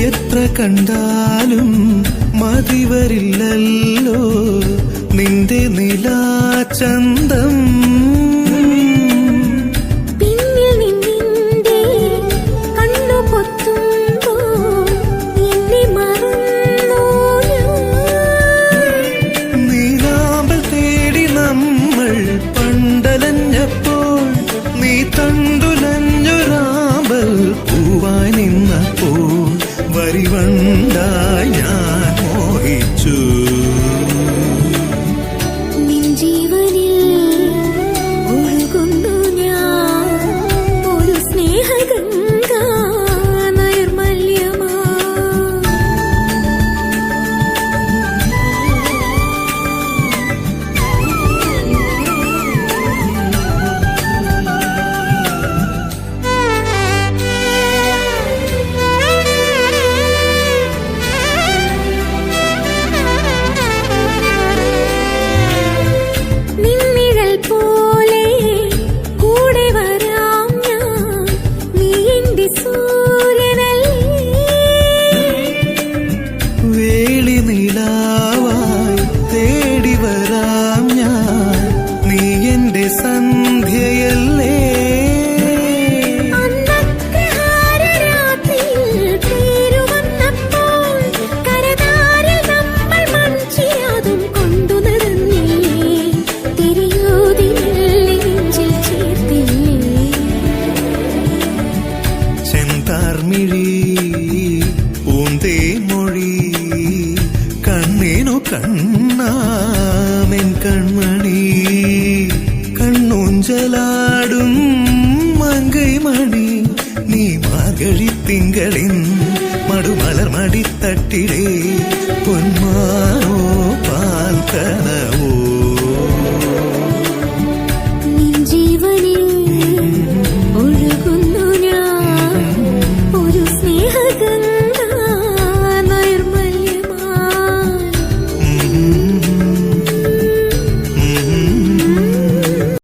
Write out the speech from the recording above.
എത്ര കണ്ടാലും മതിവരില്ലല്ലോ നിന്റെ നിലാചന്തം. നീലാമ്പൽ തേടി നമ്മൾ പണ്ടലഞ്ഞപ്പോൾ നീ തണ്ടുലഞ്ഞൊരാമ്പൽ പൂവായി നിന്നപ്പോൾ വരിവണ്ടായി ഞാൻ മോഹിച്ചു. നിലാവായി തേടി വരാം ഞാൻ, നീ എന്റെ സന്ധ്യയല്ലേ. ചെന്താർമിഴി പൂന്തേ മൊഴി കണ്ണേനു കണ്ണാമെൻ കൺമണി, കണ്ണൂഞ്ചലാടും മങ്കൈമണി, നീ മാർഗഴി തിങ്കളിൻ മടുമലർ മടിത്തട്ടിലേ പൊന്മാനോ പാൽക്കനവോ.